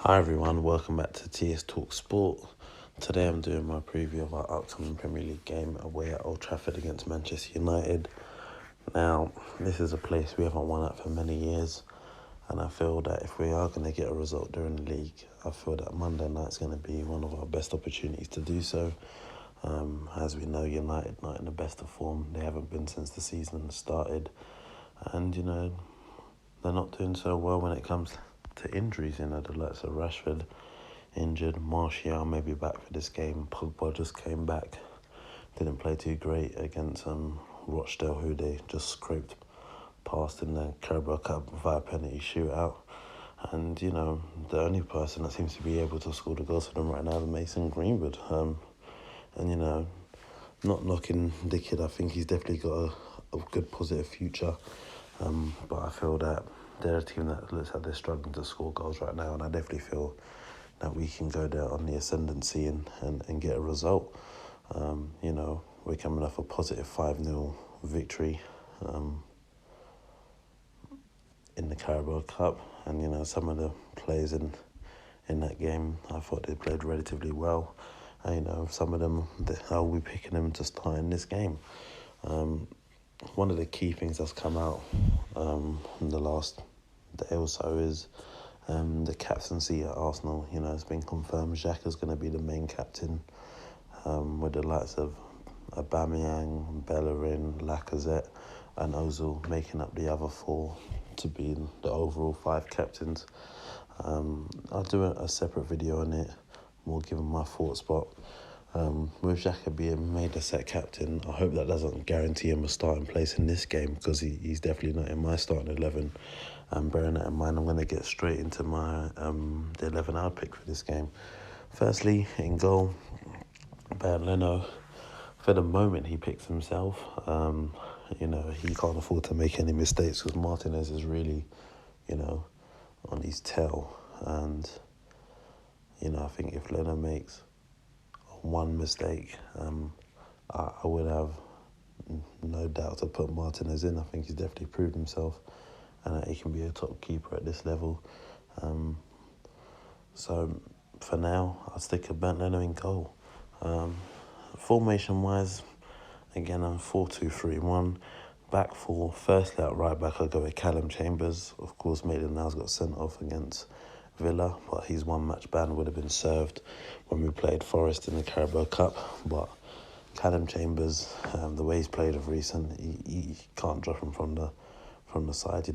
Hi everyone, welcome back to TS Talk Sport. Today I'm doing my preview of our upcoming Premier League game away at Old Trafford against Manchester United. Now, this is a place we haven't won at for many years, and I feel that if we are going to get a result during the league, I feel that Monday night's going to be one of our best opportunities to do so. As we know, United not in the best of form. They haven't been since the season started, and they're not doing so well when it comes to injuries. The likes of Rashford injured, Martial may be back for this game, Pogba just came back, didn't play too great against Rochdale, who they just scraped past in the Carabao Cup via penalty shootout. And the only person that seems to be able to score the goals for them right now is Mason Greenwood. Not knocking the kid, I think he's definitely got a good positive future. But I feel that they're a team that looks like they're struggling to score goals right now, and I definitely feel that we can go there on the ascendancy and get a result. We're coming off a positive 5-0 victory in the Carabao Cup, and some of the players in that game, I thought they played relatively well. And, some of them, I'll be picking them to start in this game. One of the key things that's come out in the last day or so is the captaincy at Arsenal. It's been confirmed Xhaka's going to be the main captain, with the likes of Aubameyang, Bellerin, Lacazette and Ozil making up the other four to be the overall 5 captains. I'll do a separate video on it, more giving my thoughts, but with Xhaka being made a set captain, I hope that doesn't guarantee him a starting place in this game, because he's definitely not in my starting 11. Bearing that in mind, I'm going to get straight into my the 11 I'd pick for this game. Firstly, in goal, Bernd Leno. For the moment, he picks himself. He can't afford to make any mistakes because Martinez is really, on his tail. And, I think if Leno makes one mistake, I would have no doubt to put Martinez in. I think he's definitely proved himself and that he can be a top keeper at this level. So for now, I'll stick a Bernd Leno in goal. Formation-wise, again, I'm 4-2-3-1. Back four. Firstly, at right back, I'll go with Callum Chambers. Of course, Maitland-Niles got sent off against Villa, but his one-match ban would have been served when we played Forest in the Carabao Cup. But Callum Chambers, the way he's played of recent, he can't drop him from the side. He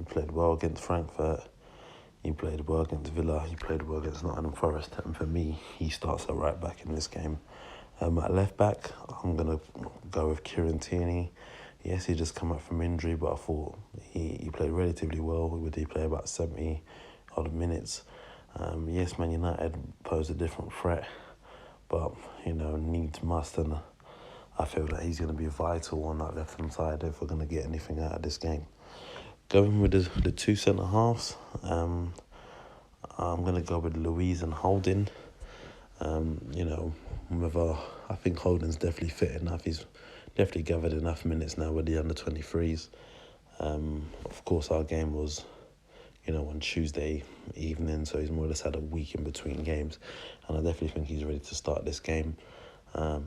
played well against Frankfurt. He played well against Villa. He played well against Nottingham Forest. And for me, he starts at right back in this game. At left back, I'm going to go with Kieran Tierney. Yes, he just come up from injury, but I thought he played relatively well. He played about 70 odd minutes. Yes, Man United pose a different threat, but, needs must, and I feel that he's going to be vital on that left-hand side if we're going to get anything out of this game. Going with the 2 centre-halves, I'm going to go with Louise and Holding. I think Holding's definitely fit enough. He's definitely gathered enough minutes now with the under-23s. Of course, our game was, on Tuesday evening, so he's more or less had a week in between games, and I definitely think he's ready to start this game. I'd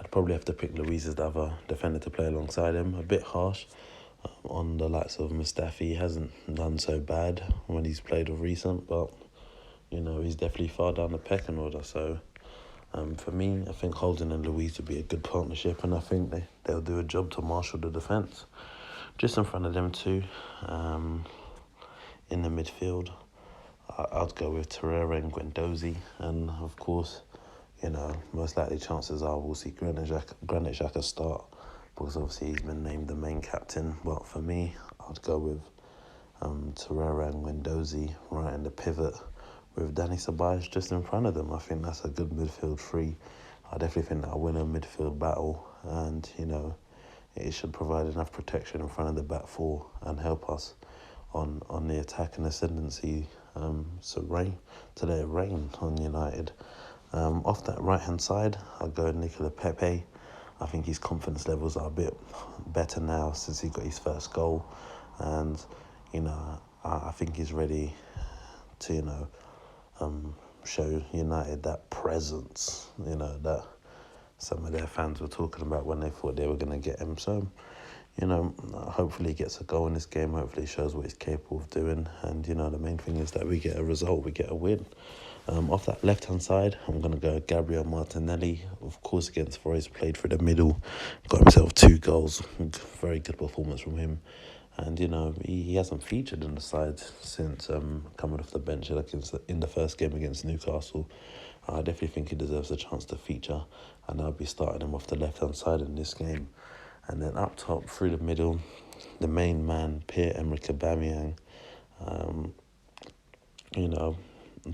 probably have to pick Louise as the other defender to play alongside him. A bit harsh on the likes of Mustafi. He hasn't done so bad when he's played of recent, but he's definitely far down the pecking order. So for me, I think Holding and Louise would be a good partnership, and I think they'll do a job to marshal the defence. Just in front of them two, in the midfield, I'd go with Torreira and Guendouzi, and of course, most likely chances are we'll see Granit Xhaka start, because obviously he's been named the main captain. But for me, I'd go with Torreira and Guendouzi right in the pivot, with Dani Ceballos just in front of them. I think that's a good midfield three. I definitely think that'll win a midfield battle, and it should provide enough protection in front of the back four and help us on the attack and ascendancy. Today rain on United. Off that right hand side, I'll go with Nicola Pepe. I think his confidence levels are a bit better now since he got his first goal, and I think he's ready to, show United that presence, that some of their fans were talking about when they thought they were going to get him. So, hopefully he gets a goal in this game. Hopefully he shows what he's capable of doing. And, the main thing is that we get a result, we get a win. Off that left-hand side, I'm going to go Gabriel Martinelli. Of course, against Forest, played through the middle, got himself 2 goals. Very good performance from him. And, he hasn't featured in the side since coming off the bench in the first game against Newcastle. I definitely think he deserves a chance to feature, and I'll be starting him off the left-hand side in this game. And then up top, through the middle, the main man, Pierre-Emerick Aubameyang.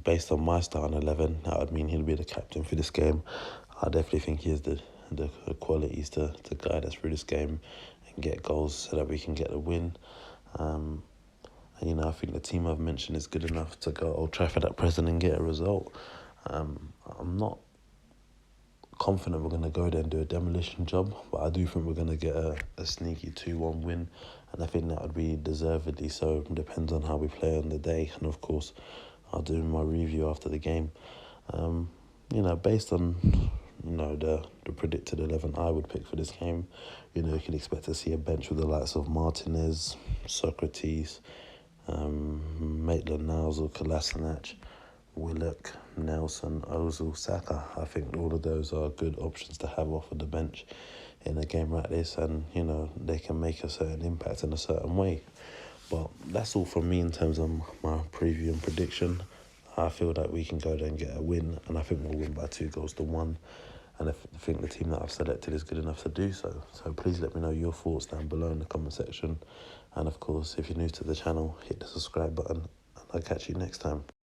Based on my starting 11, that would mean he'll be the captain for this game. I definitely think he has the qualities to guide us through this game and get goals so that we can get a win. I think the team I've mentioned is good enough to go Old Trafford at present and get a result. I'm not confident we're going to go there and do a demolition job, but I do think we're going to get a sneaky 2-1 win, and I think that would be deservedly so. It depends on how we play on the day, and of course I'll do my review after the game. Based on the predicted 11 I would pick for this game, you can expect to see a bench with the likes of Martinez, Socrates, Maitland-Niles or Kolasinac, Willock, Nelson, Ozil, Saka. I think all of those are good options to have off of the bench in a game like this, and they can make a certain impact in a certain way. But that's all from me in terms of my preview and prediction. I feel that we can go there and get a win, and I think we'll win by 2-1. And I think the team that I've selected is good enough to do so. So please let me know your thoughts down below in the comment section. And of course, if you're new to the channel, hit the subscribe button, and I'll catch you next time.